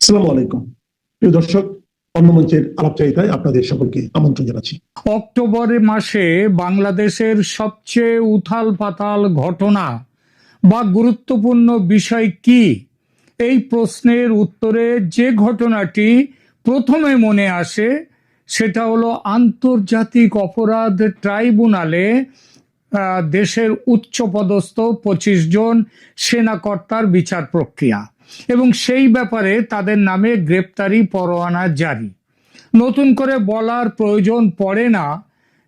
আসসালামু আলাইকুম প্রিয় দর্শক, অন্য মঞ্চের আলাপচারিতায় আপনাদের সকলকে আমন্ত্রণ জানাচ্ছি। অক্টোবর মাসে বাংলাদেশের সবচেয়ে উথাল পাতাল ঘটনা বা গুরুত্বপূর্ণ বিষয় কি? এই প্রশ্নের উত্তরে যে ঘটনাটি প্রথমে মনে আসে সেটা হলো আন্তর্জাতিক অপরাধ ট্রাইব্যুনালে দেশের উচ্চপদস্থ 25 জন সেনাকর্তার বিচার প্রক্রিয়া এবং সেই ব্যাপারে তাদের নামে গ্রেপ্তারি পরোয়ানা জারি। নতুন করে বলার প্রয়োজন পড়ে না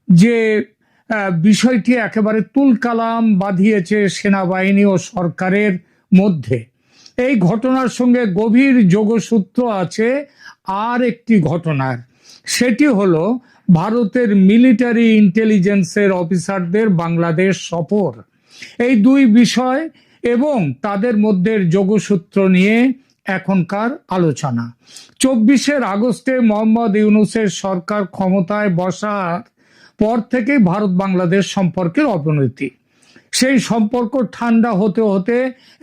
যে বিষয়টি একেবারে তুলকালাম বাঁধিয়েছে সেনাবাহিনী ও সরকারের মধ্যে। এই ঘটনার সঙ্গে গভীর যোগসূত্র আছে আর একটি ঘটনার, সেটি হলো ভারতের মিলিটারি ইন্টেলিজেন্সের অফিসারদের বাংলাদেশ সফর। এই দুই বিষয় এবং তাদের মধ্যে যোগসূত্র নিয়ে এখনকার আলোচনা। 24 আগস্টে মোহাম্মদ ইউনূসের সরকার ক্ষমতায় বসার পর থেকে ভারত বাংলাদেশ সম্পর্কের অবনতি। সেই সম্পর্ক ঠান্ডা হতে হতে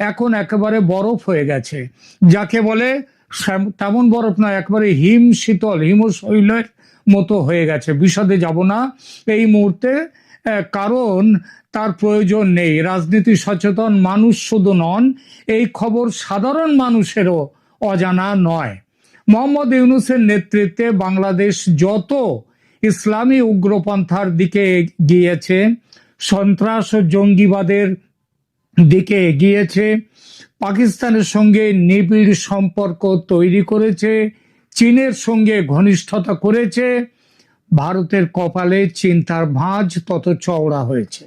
এখন একেবারে বরফ হয়ে গেছে, যাকে বলে তেমন বরফ নয়, একেবারে হিম শীতল হিমশৈলের মতো হয়ে গেছে। বিশদে যাব না এই মুহূর্তে, কারণ তার প্রয়োজন নেই। রাজনীতি সচেতন মানুষ শুধু নন, এই খবর সাধারণ মানুষেরও অজানা নয়। মোহাম্মদ ইউনূসের নেতৃত্বে বাংলাদেশ যত ইসলামী উগ্রপন্থার দিকে গিয়েছে, সন্ত্রাস ও জঙ্গিবাদের দিকে এগিয়েছে, পাকিস্তানের সঙ্গে নিবিড় সম্পর্ক তৈরি করেছে, চীনের সঙ্গে ঘনিষ্ঠতা করেছে, ভারতের কপালে চিন্তার ভাঁজ তত চওড়া হয়েছে।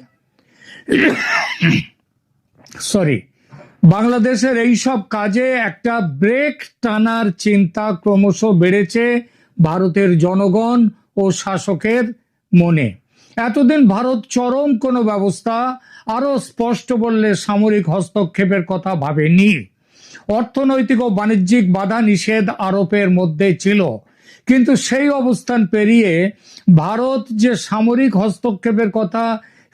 বাংলাদেশের এইসব কাজে একটা ব্রেক টানার চিন্তা ক্রমশ বেড়েছে ভারতের জনগণ ও শাসকের মনে। এতদিন ভারত চরম কোনো ব্যবস্থা, আরো স্পষ্ট বললে সামরিক হস্তক্ষেপের কথা ভাবেনি। অর্থনৈতিক ও বাণিজ্যিক বাধা নিষেধ আরোপের মধ্যে ছিল, কিন্তু সেই অবস্থান পেরিয়ে ভারত যে সামরিক হস্তক্ষেপের কথা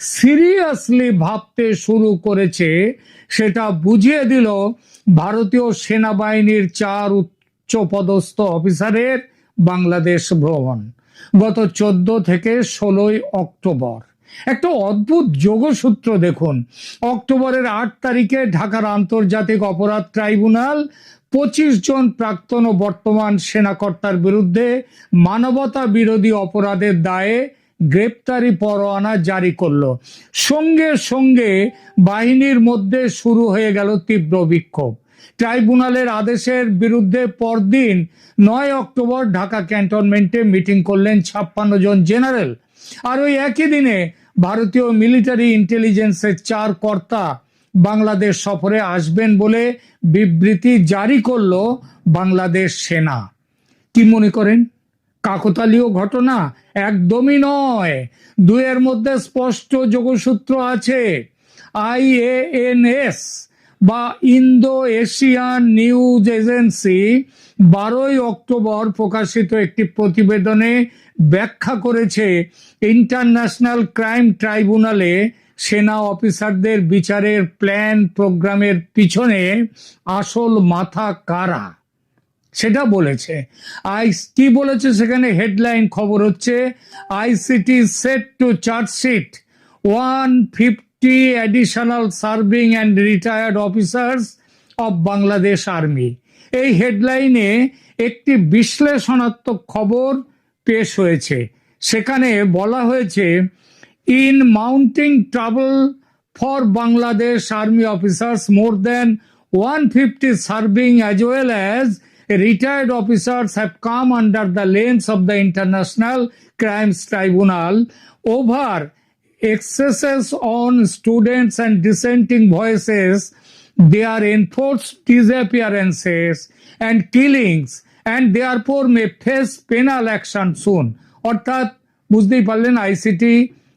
সিরিয়াসলি ভাবতে শুরু করেছে সেটা বুঝিয়ে দিল ভারতীয় সেনাবাহিনীর 4 উচ্চপদস্থ অফিসারের বাংলাদেশ ভ্রমণ গত 14 থেকে 16 অক্টোবর। একটা অদ্ভুত যোগসূত্র দেখুন। অক্টোবরের 8 তারিখে ঢাকার আন্তর্জাতিক অপরাধ ট্রাইব্যুনাল 25 জন প্রাক্তন ও বর্তমান সেনাকর্তার বিরুদ্ধে মানবতা বিরোধী অপরাধের দায়ে গ্রেপ্তারি পরোয়ানা জারি করলো। সঙ্গে সঙ্গে বাহিনীর মধ্যে শুরু হয়ে গেল তীব্র বিক্ষোভ। ট্রাইব্যুনালের আদেশের বিরুদ্ধে পরদিন 9 অক্টোবর ঢাকা ক্যান্টনমেন্টে মিটিং করলেন 56 জন জেনারেল। আর ওই একই দিনে ভারতীয় মিলিটারি ইন্টেলিজেন্সের 4 কর্তা বাংলাদেশ সফরে আসবেন বলে বিবৃতি জারি করলো বাংলাদেশ সেনা। কি মনে করেন, কাকতালীয় ঘটনা? একদমই নয়। দুয়ের মধ্যে স্পষ্ট যোগসূত্র আছে। IANS বা Indo Asian news agency 12 October প্রকাশিত একটি প্রতিবেদনে ব্যাখ্যা করেছে ইন্টারন্যাশনাল ক্রাইম ট্রাইব্যুনালে সেনা অফিসারদের বিচারের প্ল্যান প্রোগ্রামের পিছনে আসল মাথা কারা সেটা বলেছে। কি বলেছে সেখানে? হেডলাইন খবর হচ্ছে ICT set to chargesheet 150 additional serving and retired officers of Bangladesh army. এই হেডলাইনে একটি বিশ্লেষণাত্মক খবর পেশ হয়েছে। সেখানে বলা হয়েছে, in mounting trouble for Bangladesh army officers, more than 150 serving as well as retired officers have come under the lens of the International Crimes Tribunal over excesses on students and dissenting voices, their enforced disappearances and killings, and therefore may face penal action soon. অর্থাৎ বুঝতেই পারলেন, ICT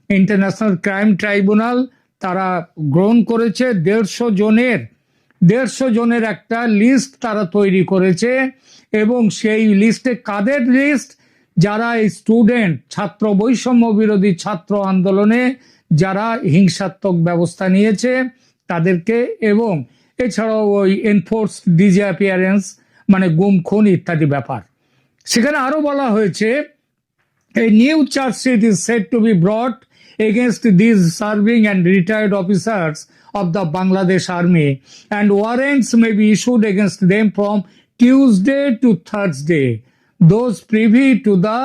international crime tribunal তারা গ্রহণ করেছে 150 জনের একটা list তারা তৈরি করেছে, এবং সেই লিস্টে কাদের লিস্ট? যারা এই স্টুডেন্ট, ছাত্র বৈষম্য বিরোধী ছাত্র আন্দোলনে যারা হিংসাত্মক ব্যবস্থা নিয়েছে তাদেরকে, এবং এছাড়াও ওই এনফোর্সড ডিসঅ্যাপিয়ারেন্স মানে গুম খুন ইত্যাদি ব্যাপার। সেখানে আরো বলা হয়েছে, a new charge sheet is said to be brought against these serving and retired officers of the Bangladesh Army, and warrants may be issued against them from Tuesday to Thursday, those privy to the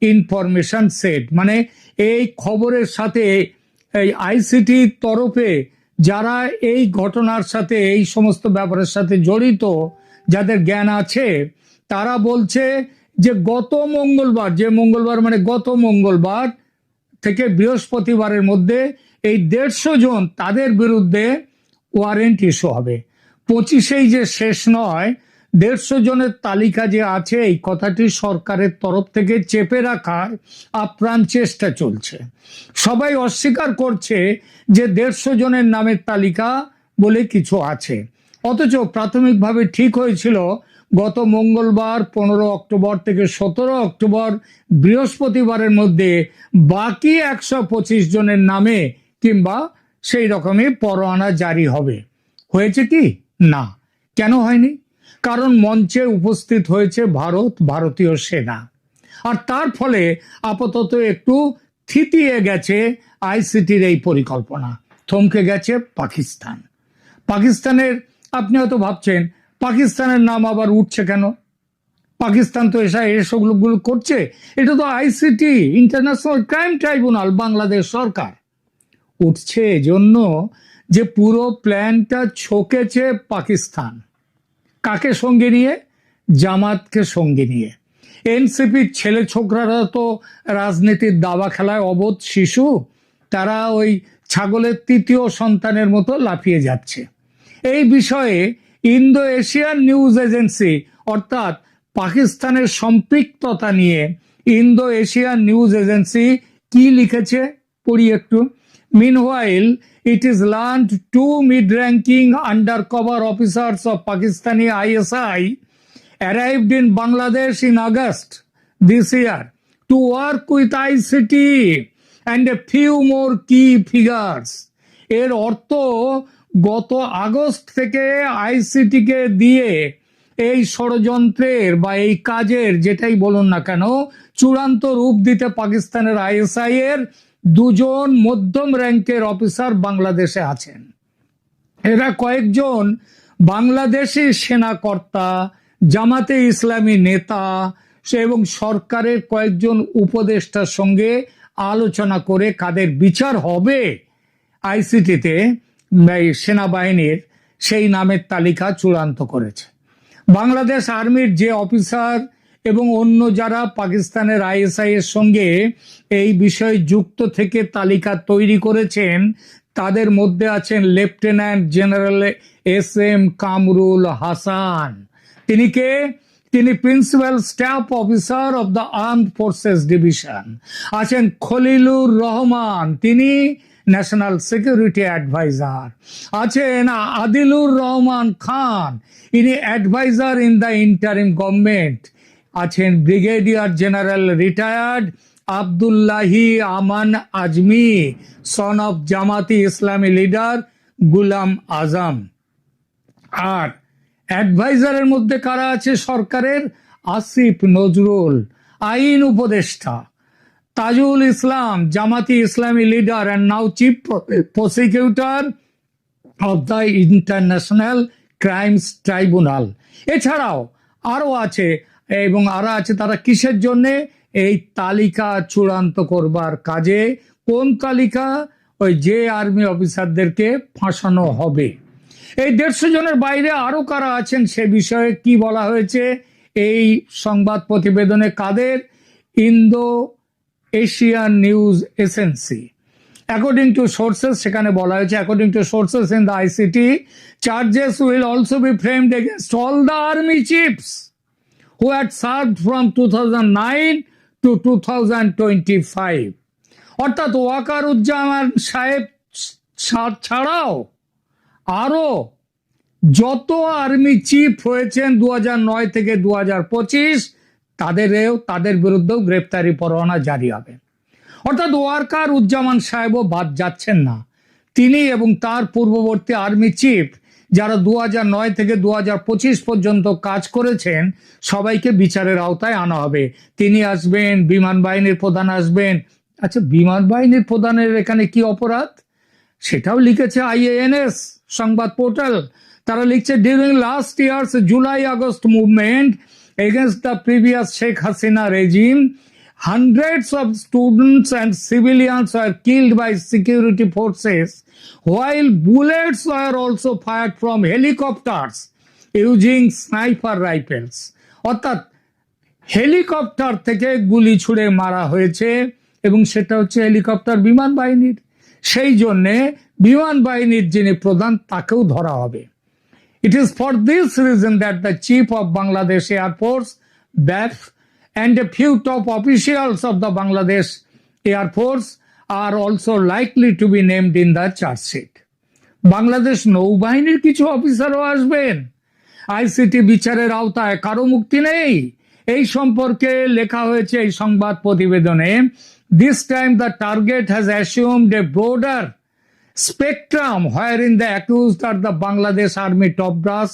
information said। মানে এই খবরের সাথে এই ICT তরফে যারা এই ঘটনার সাথে এই সমস্ত ব্যাপারের সাথে জড়িত, যাদের জ্ঞান আছে, তারা বলছে যে গত মঙ্গলবার, যে মঙ্গলবার মানে গত মঙ্গলবার থেকে বৃহস্পতিবারের মধ্যে এই 150 জন তাদের বিরুদ্ধে ওয়ারেন্ট ইস্যু হবে। 25 যে শেষ নয়, 150 জনের তালিকা যে আছে, এই কথাটি সরকারের তরফ থেকে চেপে রাখার আপ্রাণ চেষ্টা চলছে। সবাই অস্বীকার করছে যে 150 জনের নামের তালিকা বলে কিছু আছে, অথচ প্রাথমিকভাবে ঠিক হয়েছিল গত মঙ্গলবার 15 অক্টোবর থেকে 17 অক্টোবর বৃহস্পতিবারের মধ্যে বাকি 125 জনের নামে কিংবা সেই রকমই পরোয়ানা জারি হবে। হয়েছে কি না? কেন হয়নি? কারণ মঞ্চে উপস্থিত হয়েছে ভারতীয় সেনা, আর তার ফলে আপাতত একটু থিতিয়ে গেছে আইসিটির এই পরিকল্পনা, থমকে গেছে পাকিস্তানের। আপনি হয়তো ভাবছেন পাকিস্তানের নাম আবার উঠছে কেন? পাকিস্তান তো এসবগুলো করছে, এটা তো ICT, international crime tribunal, Bangladesh সরকার। উঠছে এজন্য যে পুরো প্ল্যানটা ছকেছে পাকিস্তান। কাকে সঙ্গে নিয়ে? জামাতকে সঙ্গে নিয়ে। এনসিপির ছেলে ছোকরারা তো রাজনীতির দাবা খেলায় অবোধ শিশু, তারা ওই ছাগলের 3য় সন্তানের মতো লাফিয়ে যাচ্ছে। এই বিষয়ে ইন্দো এশিয়ান নিউজ এজেন্সি, অর্থাৎ পাকিস্তানের সম্পৃক্ততা নিয়ে ইন্দো এশিয়ান নিউজ এজেন্সি কি লিখেছে পড়ি একটু। Meanwhile, it is learned 2 mid-ranking undercover officers of Pakistani ISI arrived in Bangladesh in August this year to work with ICT and a few more key figures। এর অর্থ গত August থেকে আইসিটিকে দিয়ে এই ষড়যন্ত্রের বা এই কাজের, যেটাই বলুন না কেন, চূড়ান্ত রূপ দিতে পাকিস্তানের আইএসআই এর 2 জন মধ্যম র্যাঙ্কের অফিসার বাংলাদেশে আছেন। এরা কয়েকজন বাংলাদেশি সেনাকর্তা, জামাতে ইসলামী নেতা এবং সরকারের কয়েকজন উপদেষ্টার সঙ্গে আলোচনা করে কাদের বিচার হবে আইসিটিতে সেনাবাহিনীর, সেই নামের তালিকা চূড়ান্ত করেছে। বাংলাদেশ আর্মির যে অফিসার এবং অন্য যারা পাকিস্তানের আইএসআই এর সঙ্গে এই বিষয়ে যুক্ত থেকে তালিকা তৈরি করেছেন, তাদের মধ্যে আছেন lieutenant general SM Kamrul Hasan. তিনি কে? তিনি principal staff officer of the armed forces division. আছেন খলিলুর রহমান, তিনি ন্যাশনাল সিকিউরিটি অ্যাডভাইজার। আছেন আদিলুর রহমান খান, ইনি adviser in the interim government. আছেন brigadier general retired Abdullahil Aman Azmi, son of Jamaat Islami leader গুলাম আজম। আর অ্যাডভাইজারের মধ্যে কারা আছে সরকারের? আসিফ নজরুল, আইন উপদেষ্টা; তাজুল ইসলাম, জামাতি Islami leader and now chief prosecutor of the international crimes tribunal. এছাড়াও আরো আছে, এবং আরো আছে। তারা কিসের জন্য? এই তালিকা চূড়ান্ত করবার কাজে। কোন তালিকা? ওই যে আর্মি অফিসারদেরকে ফাঁসানো হবে। এই 150 জনের বাইরে আরো কারা আছেন সে বিষয়ে কি বলা হয়েছে এই সংবাদ প্রতিবেদনে? কাদের? Indo Asian news agency. According to sources, সেখানে বলা হয়েছে, according to sources in the ICT, charges will also be framed against all the army chiefs who had served from 2009 to 2025। অর্থাৎ ওয়াকারুজ্জামান সাহেব ছাড়াও আরো যত আর্মি চিফ হয়েছেন 2009 থেকে 2025, তাদের বিরুদ্ধেও গ্রেপ্তারি পরোয়ানা জারি হবে। অর্থাৎ ওয়াকারুজ্জামান সাহেবও বাদ যাচ্ছেন না। তিনি এবং তার পূর্ববর্তী আর্মি চিফ যারা 2009 থেকে 2025 পর্যন্ত কাজ করেছেন সবাইকে বিচারের আওতায় আনা হবে। তিনি আসবেন, বিমান বাহিনীর প্রধান আসবেন। আচ্ছা, বিমান বাহিনীর প্রধানের এখানে কি অপরাধ সেটাও লিখেছে IANS সংবাদ পোর্টাল। তারা লিখছে, during last years July August movement against the previous Sheikh Hasina regime, hundreds of students and civilians were killed by security forces, while bullets were also fired from helicopters using sniper rifles. অর্থাৎ helicopter থেকে গুলি ছুড়ে মারা হয়েছে, এবং সেটা হচ্ছে helicopter বিমান বাহিনীর। সেই জন্যে বিমান বাহিনীর যিনি প্রধান তাকেও ধরা হবে। It is for this reason that the Chief of Bangladesh Air Force, BAF, and a few top officials of the Bangladesh Air Force are also likely to be named in the charge sheet. Bangladesh নৌবাহিনীর কিছু অফিসারও আসবেন। ICT বিচারের আওতায় কারো মুক্তি নেই, এই সম্পর্কে লেখা হয়েছে এই সংবাদ প্রতিবেদনে। This time the target has assumed a broader spectrum wherein the accused are the Bangladesh Army top brass,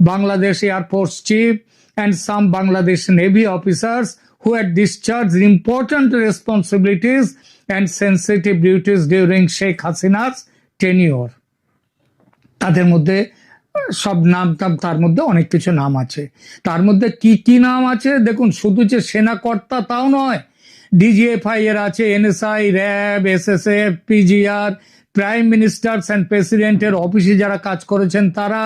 Bangladesh Air Force Chief, and some Bangladesh Navy officers who had discharged important responsibilities and sensitive duties during Sheikh Hasina's tenure. তাদের মধ্যে সব নাম তার মধ্যে অনেক কিছু নাম আছে। তার মধ্যে কি কি নাম আছে দেখুন, শুধু যে সেনাকর্তা তাও নয়, DGFI এর আছে, NSI, RAB, SSF, PGR, prime ministers and প্রেসিডেন্টের অফিসে যারা কাজ করেছেন তারা,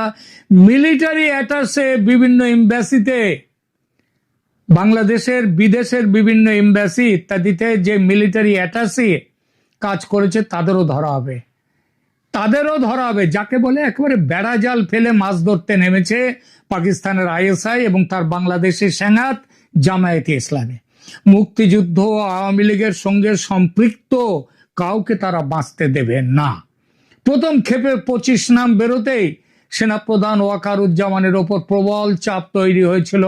মিলিটারি অ্যাটাশে বিভিন্ন এমবাসিতে, বাংলাদেশের বিদেশের বিভিন্ন এমবাসি ইত্যাদিতে যে মিলিটারি অ্যাটাশে কাজ করেছে তাদেরও ধরা হবে। যাকে বলে একেবারে বেড়া জাল ফেলে মাছ ধরতে নেমেছে পাকিস্তানের ISI এবং তার বাংলাদেশের সেনাত জামায়াতে ইসলামী। মুক্তিযুদ্ধ, আওয়ামী লীগের সঙ্গে সম্পৃক্ত কাউকে তারা বাঁচতে দেবেন না। প্রথম ক্ষেপে 25 নাম বেরোতেই সেনাপ্রধান ওয়াকারুজ্জামানের ওপর প্রবল চাপ তৈরি হয়েছিল,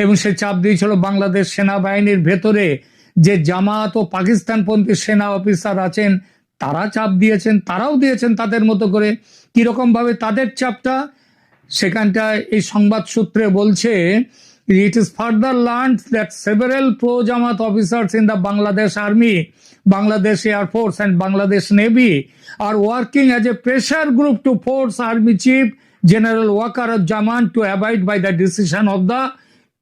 এবং সে চাপ দিয়েছিল বাংলাদেশ সেনাবাহিনীর ভেতরে যে জামাত ও পাকিস্তানপন্থী সেনা অফিসার আছেন তারা চাপ দিয়েছেন, তারাও দিয়েছেন তাদের মতো করে। কিরকম ভাবে তাদের চাপটা, সেখানটায় এই সংবাদ সূত্রে বলছে, it is further learned that several pro-Jamaat officers in the Bangladesh Army, Bangladesh Air Force and Bangladesh Navy are working as a pressure group to force Army Chief General Waqar-Uzzaman to abide by the decision of the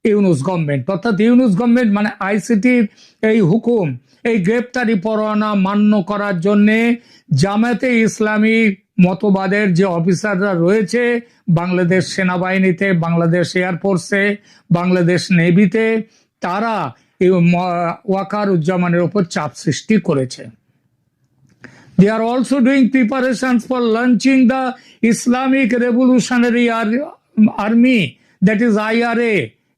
Yunus government. অর্থাৎ Yunus government মানে ICTর এই হুকুম, এই গ্রেপ্তারি পরোয়ানা মান্য করার জন্যে জামায়াতে ইসলামী মতবাদের যে অফিসাররা রয়েছে বাংলাদেশ সেনাবাহিনীতে, বাংলাদেশ এয়ারফোর্সে, বাংলাদেশ নেভিতে, তারা ওয়াকারুজ্জামানের উপর চাপ সৃষ্টি করেছে। They are also doing preparations for launching the Islamic Revolutionary Army, that is IRA,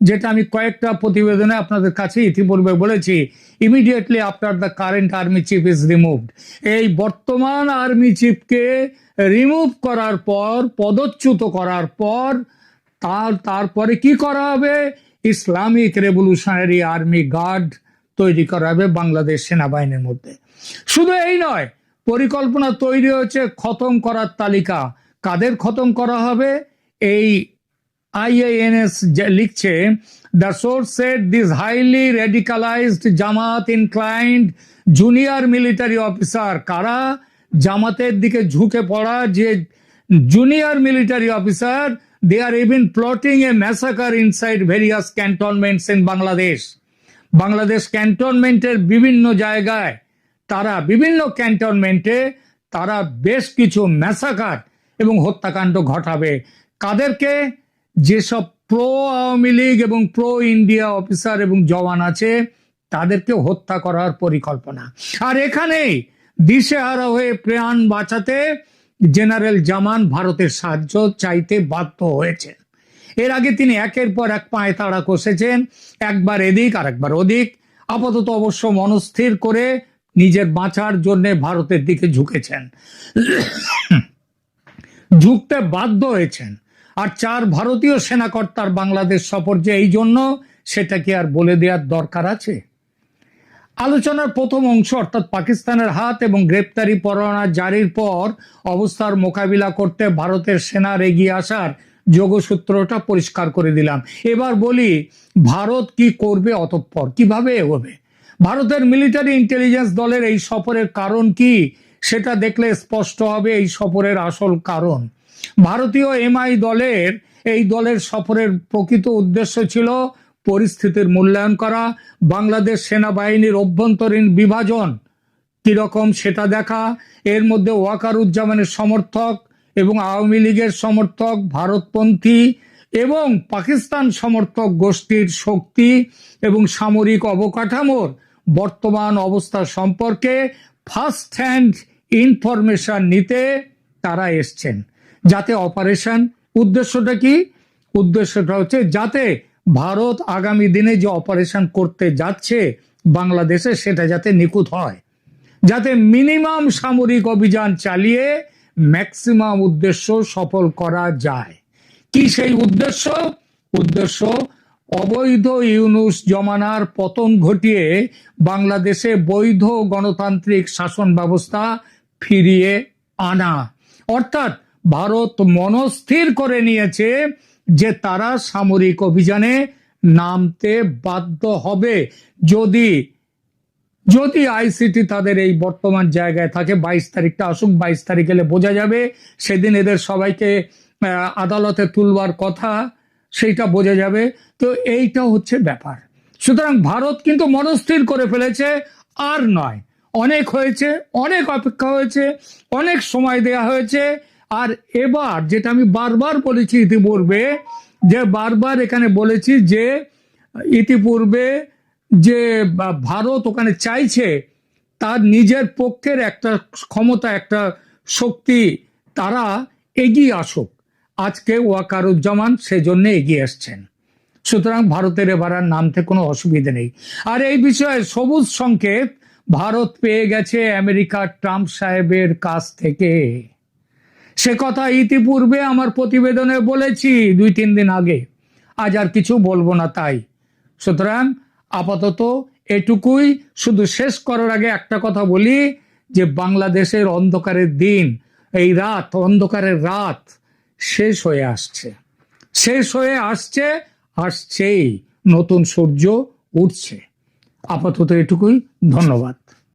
যেটা আমি কয়েকটা প্রতিবেদনে আপনাদের কাছে ইতিপূর্বে বলেছি। Immediately after the current army chief is removed, এই বর্তমান আর্মি চিফকে রিমুভ করার পর, পদচ্যুত করার পর তারপরে কি করা হবে? ইসলামিক রেভলিউশনারি আর্মি গার্ড তৈরি করা হবে বাংলাদেশ সেনাবাহিনীর মধ্যে। শুধু এই নয়, পরিকল্পনা তৈরি হয়েছে খতম করার তালিকা। কাদের খতম করা হবে? এই IANS লিখছে, the source said this highly radicalized Jamaat inclined junior military officer, কারা? জামাতের দিকে ঝুঁকে পড়া যে junior military officer, they are even plotting a massacre inside various cantonments in Bangladesh. Bangladesh ক্যান্টনমেন্টের বিভিন্ন জায়গায় তারা, বিভিন্ন ক্যান্টনমেন্টে তারা বেশ কিছু ম্যাসাকার এবং হত্যাকাণ্ড ঘটাবে। কাদেরকে? যেসব প্রো আওয়ামী লীগ এবং প্রো ইন্ডিয়া অফিসার এবং জওয়ান আছে তাদেরকে হত্যা করার পরিকল্পনা। আর এখানেই দিশেহারা হয়ে প্রাণ বাঁচাতে জেনারেল জামান ভারতের সাহায্য চাইতে বাধ্য হয়েছেন। এর আগে তিনি একের পর এক পায়ে তাড়া কষেছেন, একবার এদিক আর একবার ওদিক। আপাতত অবশ্য মনস্থির করে নিজের বাঁচার জন্য ভারতের দিকে ঝুঁকেছেন, ঝুঁকতে বাধ্য হয়েছেন। আর 4 ভারতীয় সেনাকর্তার বাংলাদেশ সফর যে এই জন্য, সেটা কি আর বলে দেওয়ার দরকার আছে? আলোচনার প্রথম অংশ অর্থাৎ পাকিস্তানের হাত এবং গ্রেপ্তারি পরোয়ানা জারির পর অবস্থার মোকাবিলা করতে ভারতের সেনার এগিয়ে আসার যোগসূত্রটা পরিষ্কার করে দিলাম। এবার বলি ভারত কি করবে, অতঃপর কিভাবে এগোবে। ভারতের মিলিটারি ইন্টেলিজেন্স দলের এই সফরের কারণ কি সেটা দেখলে স্পষ্ট হবে এই সফরের আসল কারণ। ভারতীয় এমআই দলের সফরের প্রকৃত উদ্দেশ্য ছিল পরিস্থিতির মূল্যায়ন করা, বাংলাদেশ সেনাবাহিনীর অভ্যন্তরীণ বিভাজন কিরকম সেটা দেখা, এর মধ্যে ওয়াকারুজ্জামানের সমর্থক এবং আওয়ামী লীগের সমর্থক, ভারতপন্থী এবং পাকিস্তান সমর্থক গোষ্ঠীর শক্তি এবং সামরিক অবকাঠামোর বর্তমান অবস্থা সম্পর্কে ফার্স্ট হ্যান্ড ইনফরমেশন নিতে তারা এসছেন। যাতে অপারেশন, উদ্দেশ্যটা কি? উদ্দেশ্যটা হচ্ছে যাতে ভারত আগামী দিনে যে অপারেশন করতে যাচ্ছে বাংলাদেশে সেটা যাতে নিখুঁত হয়, যাতে মিনিমাম সামরিক অভিযান চালিয়ে ম্যাক্সিমাম উদ্দেশ্য সফল করা যায়। কি সেই উদ্দেশ্য? উদ্দেশ্য অবৈধ ইউনূস জমানার পতন ঘটিয়ে বাংলাদেশে বৈধ গণতান্ত্রিক শাসন ব্যবস্থা ফিরিয়ে আনা। অর্থাৎ ভারত মনস্থির করে নিয়েছে যে তারা সামরিক অভিযানে নামতে বাধ্য হবে যদি আইসিটি তাদের এই বর্তমান জায়গায় থাকে। 22 তারিখটা আসুক, 22 তারিখ এলে বোঝা যাবে, সেদিন এদের সবাইকে আদালতে তুলবার কথা, সেইটা বোঝা যাবে। তো এইটা হচ্ছে ব্যাপার। সুতরাং ভারত কিন্তু মনস্থির করে ফেলেছে, আর নয়, অনেক হয়েছে, অনেক অপেক্ষা হয়েছে, অনেক সময় দেয়া হয়েছে। আর এবার যেটা আমি বারবার বলেছি ইতিপূর্বে, এখানে বলেছি যে ইতিপূর্বে যে ভারত ওখানে চাইছে তার নিজের পক্ষের একটা ক্ষমতা, একটা শক্তি তারা এগিয়ে আসুক। আজকে ওয়াকারুজ্জামান সেজন্য এগিয়ে আসছেন। সুতরাং ভারতের এবার আর নামতে কোনো অসুবিধা নেই। আর এই বিষয়ে সবুজ সংকেত ভারত পেয়ে গেছে আমেরিকার ট্রাম্প সাহেবের কাছ থেকে। সে কথা ইতিপূর্বে আমার প্রতিবেদনে বলেছি 2-3 দিন আগে, আজ আর কিছু বলবো না তাই। সুতরাং আপাতত এটুকুই। শুধু শেষ করার আগে একটা কথা বলি যে বাংলাদেশের অন্ধকারের দিন, এই রাত, অন্ধকারের রাত শেষ হয়ে আসছে, আসছেই, নতুন সূর্য উঠছে। আপাতত এটুকুই, ধন্যবাদ।